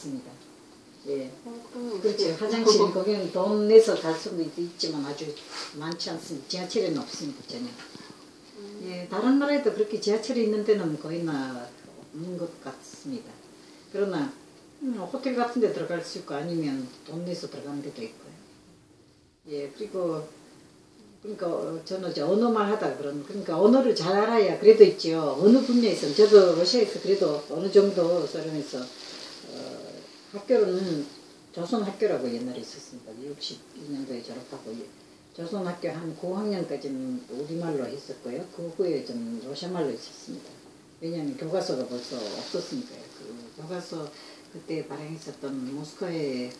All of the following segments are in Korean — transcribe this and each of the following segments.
있습니다. 예. 그렇죠. 화장실은 거기는 돈 내서 갈 수도 있지만 아주 많지 않습니다. 지하철에는 없습니다. 전혀. 예, 다른 나라에도 그렇게 지하철이 있는 데는 거의나 없는 것 같습니다. 그러나 호텔 같은 데 들어갈 수 있고 아니면 돈 내서 들어가는 데도 있고요. 예, 그리고 그러니까 저는 이제 언어만 하다 그러니까 언어를 잘 알아야 그래도 있죠. 어느 분야에서 저도 러시아에서 그래도 어느 정도 소련에서 학교는 조선학교라고 옛날에 있었습니다. 62년도에 졸업하고 조선학교 한 9학년까지는 우리말로 했었고요. 그 후에 좀 러시아말로 있었습니다. 왜냐하면 교과서가 벌써 없었으니까요. 그 교과서 그때 발행했었던 모스크바의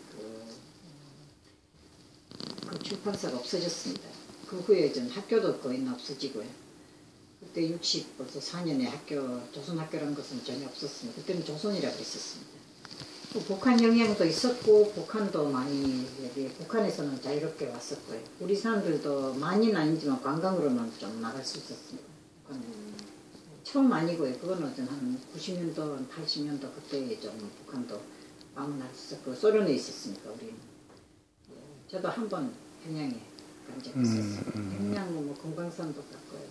그 출판사가 없어졌습니다. 그 후에 전 학교도 거의 없어지고요. 그때 벌써 4년에 조선학교라는 것은 전혀 없었습니다. 그때는 조선이라고 했었습니다. 북한 영향도 있었고 북한도 많이 북한에서는 자유롭게 왔었고요. 우리 사람들도 많이는 아니지만 관광으로는 좀 나갈 수 있었습니다. 북한은. 처음 아니고요. 그거는 한 90년도, 80년도 그때 좀 북한도 방문할 수 있었고 소련에 있었으니까 우리는. 저도 한번 평양에 간 적이 있었어요. 평양 뭐 금강산도 갔고요.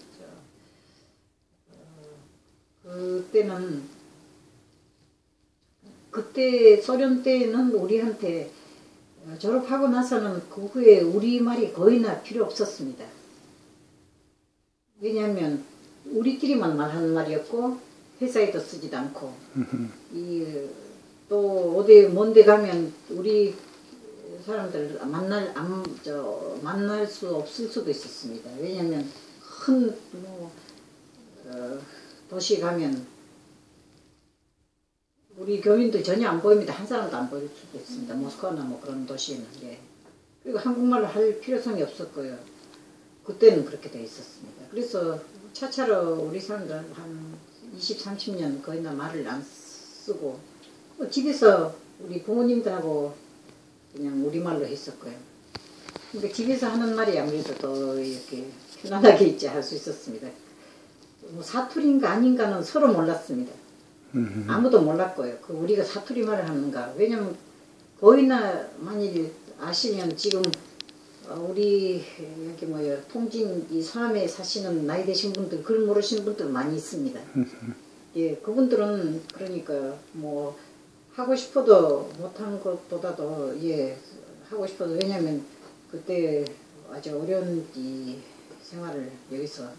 그때 소련 때는 우리한테 졸업하고 나서는 그 후에 우리말이 거의나 필요 없었습니다. 왜냐하면 우리끼리만 말하는 말이었고 회사에도 쓰지도 않고 또 어디 먼데 가면 우리 사람들 만날 수 없을 수도 있었습니다. 왜냐하면 큰 도시 가면 우리 교민도 전혀 안 보입니다. 한 사람도 안 보일 수도 있습니다. 모스크바나 뭐 그런 도시에는. 예. 그리고 한국말을 할 필요성이 없었고요. 그때는 그렇게 돼 있었습니다. 그래서 차차로 우리 사람들 한 20, 30년 거의나 말을 안 쓰고 집에서 우리 부모님들하고 그냥 우리말로 했었고요. 그러니까 집에서 하는 말이 아무래도 더 이렇게 편안하게 있지 할 수 있었습니다. 뭐 사투리인가 아닌가는 서로 몰랐습니다. 아무도 몰랐고요. 우리가 사투리 말을 하는가. 왜냐면 거의나 만일 아시면 지금 우리 여기 통진 이 섬에 사시는 나이 드신 분들 글 모르시는 분들 많이 있습니다. 예, 그분들은 그러니까 뭐 하고 싶어도 못하는 것보다도 예 하고 싶어도 왜냐면 그때 아주 어려운 이 생활을 여기서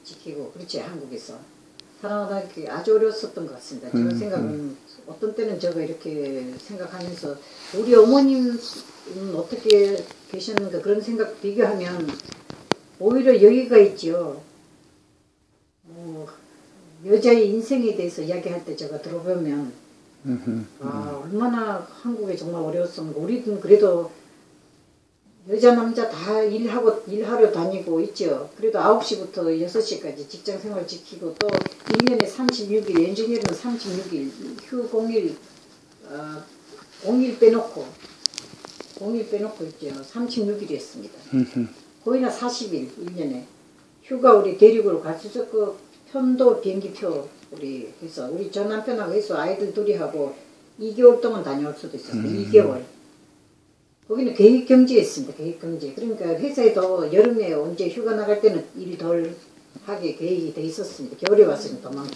지키고 그렇지 한국에서 살아가다 아주 어려웠었던 것 같습니다. 제 생각은 어떤 때는 제가 이렇게 생각하면서 우리 어머님은 어떻게 계셨는가 그런 생각 비교하면 오히려 여기가 있죠. 여자의 인생에 대해서 이야기할 때 제가 들어보면 얼마나 한국에 정말 어려웠었는가. 우리는 그래도 여자 남자 다 일하러 다니고 있죠. 그래도 9시부터 6시까지 직장생활 지키고 또 1년에 36일, 연중일은 36일, 휴 공일, 공일 빼놓고 있죠. 36일이었습니다. 거의나 40일, 1년에. 휴가 우리 대륙으로 갈 수 있었고 편도 비행기표 우리 해서 우리 전 남편하고 해서 아이들 둘이 하고 2개월 동안 다녀올 수도 있었어요. 2개월. 거기는 계획경제였습니다. 계획경제. 그러니까 회사에도 여름에 언제 휴가 나갈 때는 일 덜 하게 계획이 돼 있었습니다. 겨울에 왔으면 더 많고.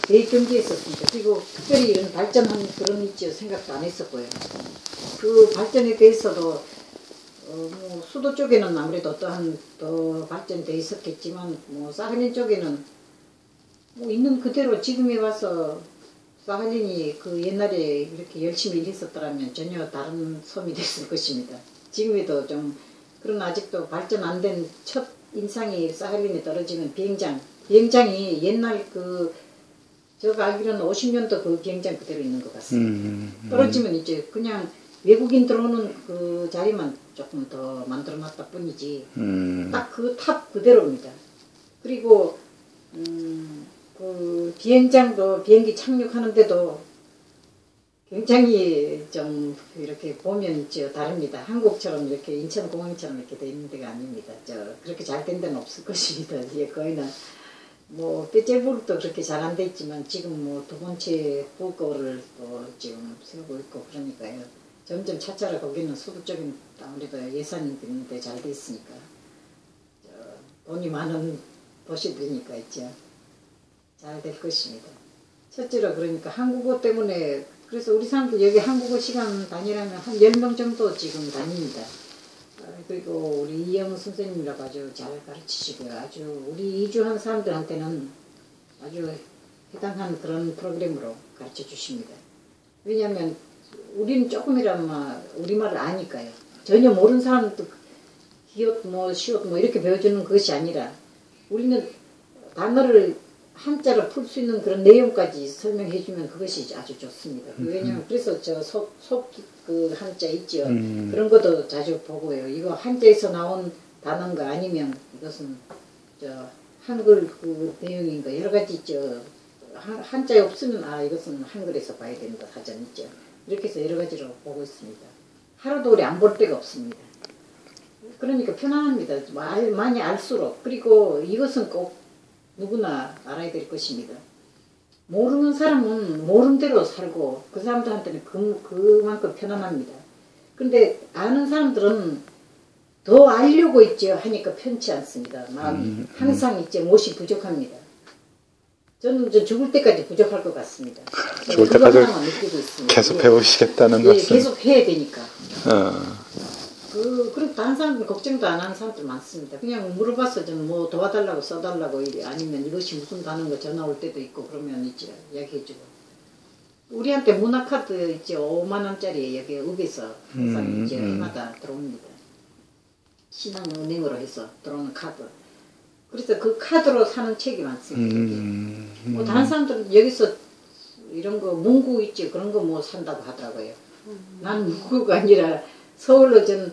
계획경제였었습니다. 그리고 특별히 이런 발전한 그런 있죠. 생각도 안 했었고요. 그 발전에 대해서도 뭐 수도 쪽에는 아무래도 어떠한 더 발전돼 있었겠지만 뭐 사할린 쪽에는 뭐 있는 그대로 지금에 와서 사할린이 그 옛날에 이렇게 열심히 일했었더라면 전혀 다른 섬이 됐을 것입니다. 지금에도 좀 그런 아직도 발전 안 된 첫 인상이 사할린에 떨어지는 비행장이 옛날 제가 알기로는 50년도 그 비행장 그대로 있는 것 같습니다. 떨어지면 이제 그냥 외국인 들어오는 그 자리만 조금 더 만들어놨다 뿐이지 딱 그 탑 그대로입니다. 그리고 그 비행장도 비행기 착륙하는데도 굉장히 좀 이렇게 보면 다릅니다. 한국처럼 이렇게 인천공항처럼 이렇게 돼 있는 데가 아닙니다. 그렇게 잘 된 데는 없을 것입니다. 거의는 뭐 떼제부도 그렇게 잘 안 돼 있지만 지금 뭐 두 번째 국어를 또 지금 세우고 있고 그러니까요. 점점 차차라 거기는 소득적인 아무래도 예산이 있는데 잘 돼 있으니까 돈이 많은 도시들이니까 있죠. 잘 될 것입니다. 첫째로 그러니까 한국어 때문에 그래서 우리 사람들 여기 한국어 시간 다니려면 한 10명 정도 지금 다닙니다. 그리고 우리 이영 선생님이라고 아주 잘 가르치시고요. 아주 우리 이주한 사람들한테는 아주 해당한 그런 프로그램으로 가르쳐 주십니다. 왜냐하면 우리는 조금이라마 우리말을 아니까요. 전혀 모르는 사람도 기옷 뭐 시옷 뭐 이렇게 배워주는 것이 아니라 우리는 단어를 한자로 풀 수 있는 그런 내용까지 설명해 주면 그것이 아주 좋습니다. 왜냐하면 그래서 저 그 한자 있죠. 그런 것도 자주 보고요. 이거 한자에서 나온 단어인가 아니면 이것은 저 한글 그 내용인가 여러 가지 있죠. 한자에 없으면 아 이것은 한글에서 봐야 된다 사전 있죠. 이렇게 해서 여러 가지로 보고 있습니다. 하루도 우리 안 볼 데가 없습니다. 그러니까 편안합니다. 많이 알수록. 그리고 이것은 꼭 누구나 알아야 될 것입니다. 모르는 사람은 모르는 대로 살고 그 사람들한테는 그만큼 편안합니다. 근데 아는 사람들은 더 알려고 있죠 하니까 편치 않습니다. 마음이 항상 있죠. 못이 부족합니다. 저는 죽을 때까지 부족할 것 같습니다. 죽을 때까지 느끼고 있습니다. 계속 배우시겠다는 예, 말씀. 계속 해야 되니까. 그리고 다른 사람들 걱정도 안 하는 사람들 많습니다. 그냥 물어봐서 좀 뭐 도와달라고 써달라고 아니면 이것이 무슨 단어인가 전화 올 때도 있고 그러면 있죠. 이야기해주고. 우리한테 문화카드 있죠. 5만 원짜리 여기 읍에서 항상 이제 해마다 들어옵니다. 신한은행으로 해서 들어오는 카드. 그래서 그 카드로 사는 책이 많습니다. 뭐 다른 사람들은 여기서 이런 거 문구 있지 그런 거 뭐 산다고 하더라고요. 난 문구가 아니라 서울로 전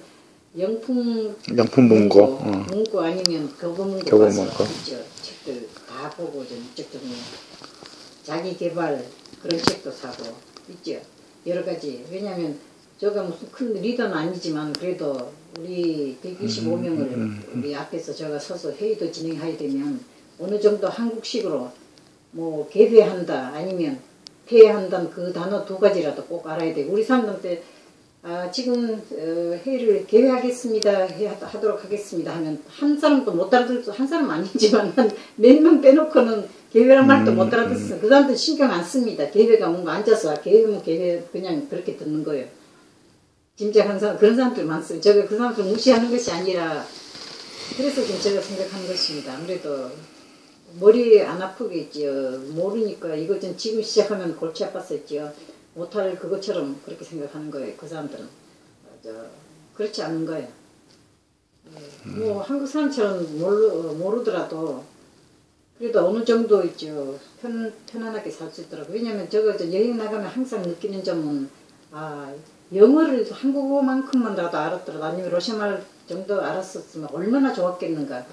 명품 문구 아니면 교보문고 가서 있죠. 책들 다 보고 좀 이쪽도 자기 개발 그런 책도 사고 있죠. 여러 가지. 왜냐하면 제가 무슨 큰 리더는 아니지만 그래도 우리 125명을 우리 앞에서 제가 서서 회의도 진행하게 되면 어느 정도 한국식으로 뭐 개회한다 아니면 폐회한다는 그 단어 두 가지라도 꼭 알아야 되고 우리 사람들한테 지금 회의를 개회하겠습니다 하도록 하겠습니다 하면 한 사람도 못 알아듣고 한 사람 아니지만 한 몇 명 빼놓고는 개회란 말도 못 알아듣습니다. 그 사람들 신경 안 씁니다. 개회가 뭔가 앉아서 개회면 개회 그냥 그렇게 듣는 거예요. 짐작한 사람 그런 사람들 많습니다. 제가 그 사람들 무시하는 것이 아니라 그래서 좀 제가 생각하는 것입니다. 아무래도 머리 안 아프게 있지요. 모르니까 이거 좀 지금 시작하면 골치 아파서 있지요. 못할 그것처럼 그렇게 생각하는 거예요. 그 사람들은 그렇지 않은 거예요. 뭐 한국 사람처럼 모르더라도 그래도 어느 정도 있죠. 편안하게 살 수 있더라고요. 왜냐하면 저 여행 나가면 항상 느끼는 점은 영어를 한국어만큼만라도 알았더라도 아니면 러시아말 정도 알았었으면 얼마나 좋았겠는가.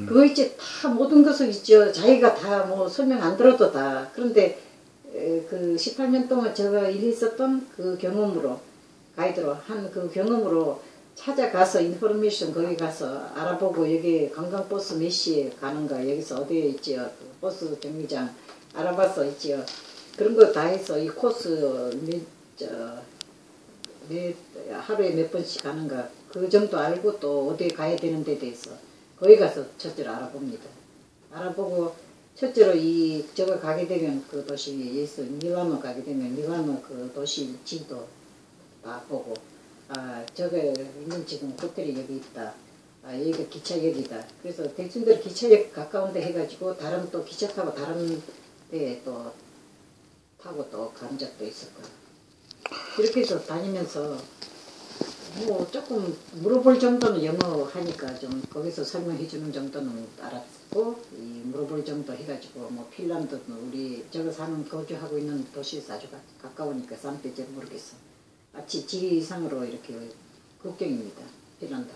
그거 있지 다 모든 것을 있죠. 자기가 다 뭐 설명 안 들어도 다. 그런데 그 18년 동안 제가 일했었던 그 경험으로 가이드로 한 그 경험으로 찾아가서 인포메이션 거기 가서 알아보고 여기 관광버스 몇 시에 가는가 여기서 어디에 있지요. 그 버스 정류장 알아봐서 있지요. 그런 거 다 해서 이 코스 하루에 몇 번씩 가는가 그 정도 알고 또 어디에 가야 되는 데 대해서 거기 가서 첫째로 알아봅니다. 알아보고 첫째로 제가 가게 되면 그 도시에서 밀라노 가게 되면 밀라노 그 도시 지도 다 보고 저가 있는 지금 호텔이 여기 있다. 여기가 기차역이다. 그래서 대충대로 기차역 가까운 데 해가지고 다른 또 기차 타고 다른 데에 또 타고 또 간 적도 있었고 그렇게 해서 다니면서 뭐 조금 물어볼 정도는 영어 하니까 좀 거기서 설명해 주는 정도는 알았고 물어볼 정도 해가지고 뭐 핀란드 우리 제가 사는 거주하고 있는 도시에서 아주 가까우니까 산페제를 모르겠어. 지리상으로 이렇게 국경입니다. 핀란드.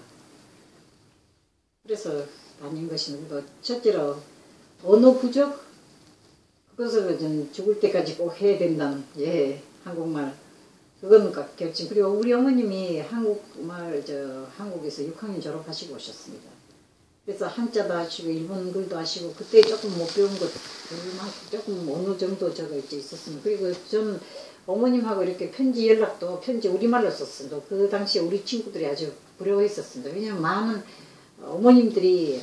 그래서 다닌 것이 첫째로 언어 부족 그것을 좀 죽을 때까지 꼭 해야 된다는 한국말 그건 결심. 그리고 우리 어머님이 한국에서 6학년 졸업하시고 오셨습니다. 그래서 한자도 하시고 일본 글도 하시고 그때 조금 못 배운 것 그만큼 조금 어느 정도 저거 이제 있었습니다. 그리고 저는 어머님하고 이렇게 편지 연락도 편지 우리말로 썼습니다. 그 당시에 우리 친구들이 아주 부러워했었습니다. 왜냐하면 많은 어머님들이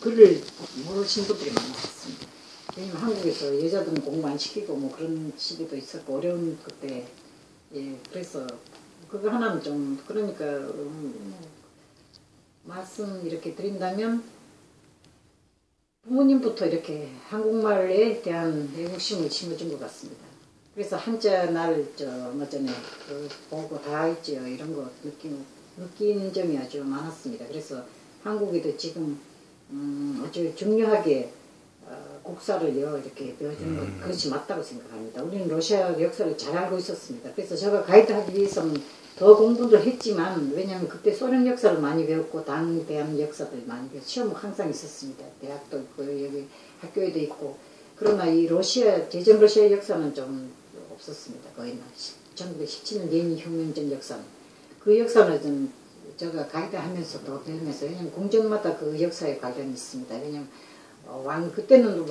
글을 모르시는 분들이 많았습니다. 왜냐면 한국에서 여자들은 공부 안 시키고 뭐 그런 시기도 있었고 어려운 그때 예 그래서 그거 하나는 좀 그러니까 말씀 이렇게 드린다면 부모님부터 이렇게 한국말에 대한 애국심을 심어준 것 같습니다. 그래서 한자 날 뭐 전에 그 보고 다 있죠 이런 거 느끼는 점이 아주 많았습니다. 그래서 한국에도 지금 아주 중요하게 국사를요 이렇게 배워주는 것 그것이 맞다고 생각합니다. 우리는 러시아 역사를 잘 알고 있었습니다. 그래서 제가 가이드 하기 위해서는 더 공부를 했지만 왜냐하면 그때 소련 역사를 많이 배웠고 당대한 역사들 많이 배웠고 시험 항상 있었습니다. 대학도 있고 여기 학교에도 있고 그러나 이 러시아 제전 러시아 역사는 좀 없었습니다. 거의 1917년 레닌 혁명전 역사는 그 역사는 좀 제가 가이드 하면서 더 배우면서 왜냐하면 궁전마다 그 역사에 관련이 있습니다. 왜냐하면 왕 그때는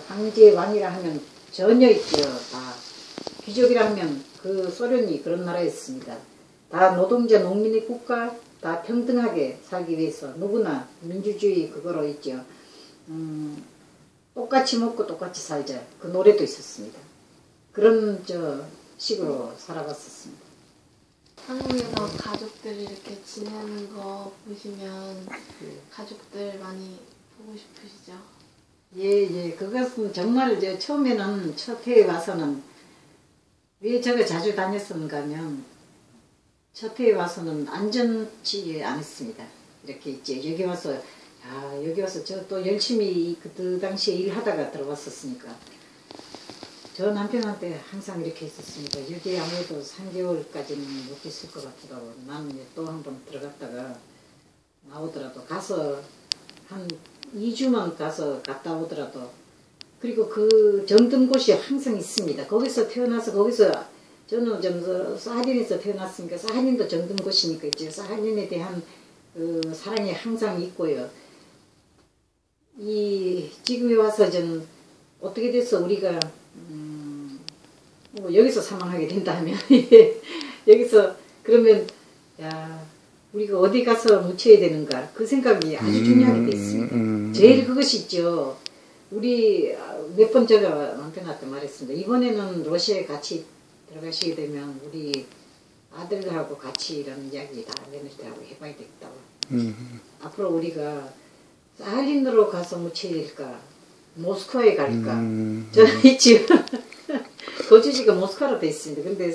황제 왕이라 하면 전혀 있죠. 다 귀족이라 하면 그 소련이 그런 나라였습니다. 다 노동자 농민의 국가 다 평등하게 살기 위해서 누구나 민주주의 그거로 있죠. 똑같이 먹고 똑같이 살자 그 노래도 있었습니다. 그런 식으로 살아갔었습니다. 한국에서 가족들이 이렇게 지내는 거 보시면 가족들 많이 보고 싶으시죠? 예. 그것은 정말 처음에는 첫 해에 와서는 왜 제가 자주 다녔었는가 하면 첫 해에 와서는 안전치 않았습니다. 이렇게 있지. 여기 와서 저 또 열심히 그 당시에 일하다가 들어왔었으니까 저 남편한테 항상 이렇게 했었습니다. 여기 아무래도 3개월까지는 못 있을 것 같더라고. 나는 또 한 번 들어갔다가 나오더라도 가서 한 2주만 가서 갔다 오더라도 그리고 그 정든 곳이 항상 있습니다. 거기서 태어나서 거기서 저는 좀 사하린에서 태어났으니까 사하린도 정든 곳이니까 이제 사하린에 대한 그 사랑이 항상 있고요. 지금에 와서 좀 어떻게 돼서 우리가 뭐 여기서 사망하게 된다면 여기서 그러면 우리가 어디 가서 묻혀야 되는가 그 생각이 아주 중요하게 돼 있습니다. 제일 그것이 있죠. 우리 몇 번 제가 남편한테 말했습니다. 이번에는 러시아에 같이 들어가시게 되면 우리 아들들하고 같이 이런 이야기 다 며느리들하고 해봐야 되겠다고. 앞으로 우리가 사할린으로 가서 묻혀야 될까 모스크바에 갈까 저는 지금 거주지가 모스크바로 돼 있습니다. 근데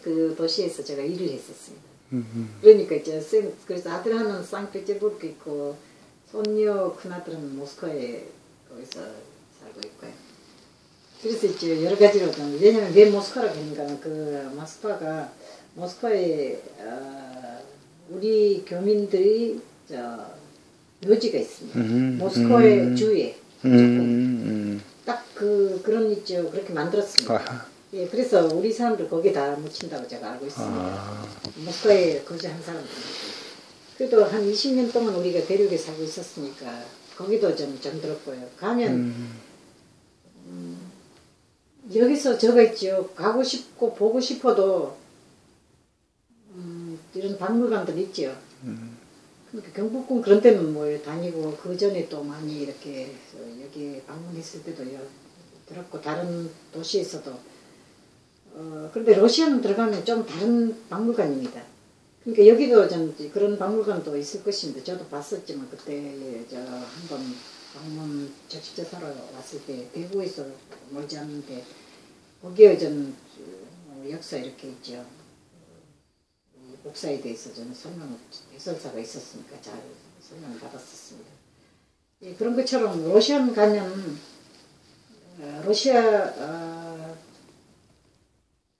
그 도시에서 제가 일을 했었습니다. 그러니까 이제 그래서 아들 하나는 상트페테르부르크 있고 손녀 큰아들은 모스크바에 거기서 살고 있고요. 그래서 이제 여러 가지로 왜냐면 왜 모스크바라고 했는가 그 모스크바에 우리 교민들이 묘지가 있습니다. 모스크바의 주위에 딱 그런 있죠. 그렇게 만들었습니다. 예, 그래서 우리 사람들 거기 다 묻힌다고 제가 알고 있습니다. 모스크바에 거주한 사람들. 그래도 한 20년 동안 우리가 대륙에 살고 있었으니까 거기도 좀 들었고요. 가면 여기서 저거 있죠. 가고 싶고 보고 싶어도 이런 박물관들 있죠. 그러니까 경복궁 그런 데는 뭐 다니고 그 전에 또 많이 이렇게 여기 방문했을 때도 들었고 다른 도시에서도 그런데 러시아는 들어가면 좀 다른 박물관입니다. 그러니까 여기도 좀 그런 박물관도 있을 것입니다. 저도 봤었지만 그때 한번 방문 적시조사로 왔을 때 대구에서 멀지 않는데 거기에 좀 역사 이렇게 있죠. 목사에 대해서 저는 해설사가 있었으니까 잘 설명을 받았었습니다. 예, 그런 것처럼 러시아 가면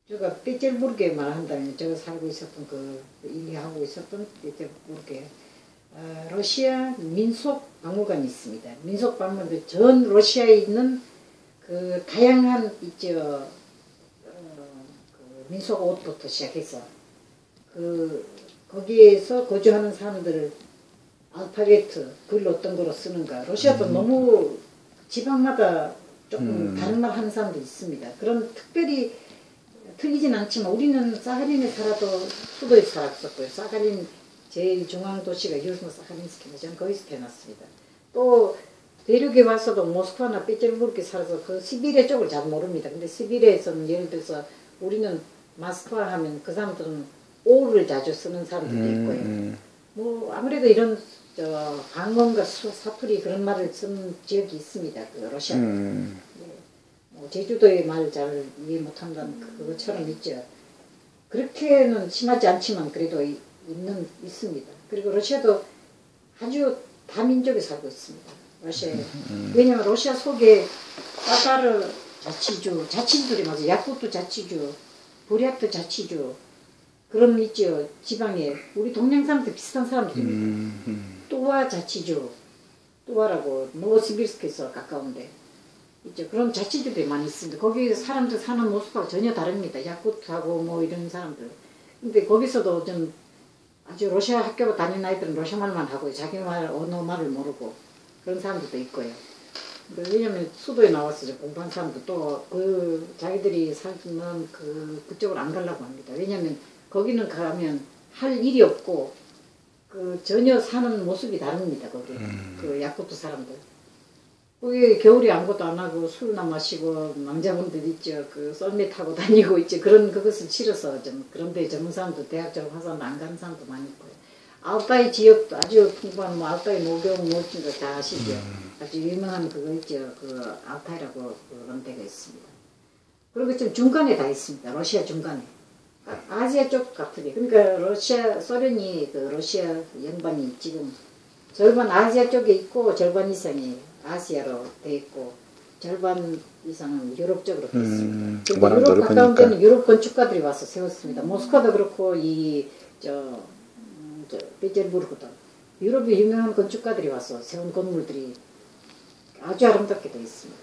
제가 페테르부르크에 말한다면 제가 살고 있었던 일하고 있었던 페테르부르크에 러시아 민속 박물관이 있습니다. 민속 박물관 전 러시아에 있는 그 다양한 있죠. 그 민속 옷부터 시작해서 거기에서 거주하는 사람들 알파베트 글 어떤 거로 쓰는가. 러시아도 너무 지방마다 조금 다른 말 하는 사람도 있습니다. 그런 특별히 틀리진 않지만 우리는 사하린에 살아도 수도에 살았었고요. 사하린 제일 중앙 도시가 유스노 사하린스키인데 저는 거기서 태어났습니다. 또 대륙에 와서도 모스크바나 페테르부르크에 살아서 그 시베리아 쪽을 잘 모릅니다. 근데 시베리아에서는 예를 들어서 우리는 모스크바 하면 그 사람들은 오를 자주 쓰는 사람들도 있고요. 뭐 아무래도 이런 방언과 사투리 그런 말을 쓰는 지역이 있습니다. 그 러시아. 뭐 제주도의 말 잘 이해 못한다는 그것처럼 있죠. 그렇게는 심하지 않지만 그래도 있습니다. 그리고 러시아도 아주 다민족이 살고 있습니다. 러시아에. 왜냐면 러시아 속에 타타르 자치주, 자치주들이 맞아요. 야쿠트 자치주, 부랴트 자치주 그런 있죠. 지방에 우리 동양 사람들 비슷한 사람들입니다. 뚜와 자치주, 뚜와라고 노보시비르스크에서 가까운데 있죠. 그런 자치주들이 많이 있습니다. 거기 사람들 사는 모습하고 전혀 다릅니다. 야쿠트하고 뭐 이런 사람들. 근데 거기서도 좀 아주 러시아 학교 다니는 아이들은 러시아 말만 하고 자기 말 언어 말을 모르고 그런 사람들도 있고요. 왜냐면 수도에 나와서 공부한 사람도 또 그 자기들이 사는 그쪽으로 안 가려고 합니다. 왜냐면 거기는 가면 할 일이 없고 그 전혀 사는 모습이 다릅니다. 거기 그 야쿠트 사람들. 거기 겨울에 아무것도 안 하고 술나 마시고 남자분들 있죠. 그 썰매 타고 다니고 있죠. 그것을 치러서 좀 그런데 젊은 사람도 대학 졸업한 사람 안 가는 사람도 많이 있고요. 알타이 지역도 아주 풍부한 뭐 알타이 모경 멋진 거 다 아시죠. 아주 유명한 그거 있죠. 그 알타이라고 그런 데가 있습니다. 그리고 좀 중간에 다 있습니다. 러시아 중간에. 아시아 쪽 같으게. 그러니까 러시아 소련이 그 러시아 연방이 지금 절반 아시아 쪽에 있고 절반 이상이 아시아로 돼 있고 절반 이상은 유럽 쪽으로 돼 있습니다. 유럽 가까운 데는 유럽 건축가들이 와서 세웠습니다. 모스크바도 그렇고 페테르부르크도 유럽의 유명한 건축가들이 와서 세운 건물들이 아주 아름답게 되어 있습니다.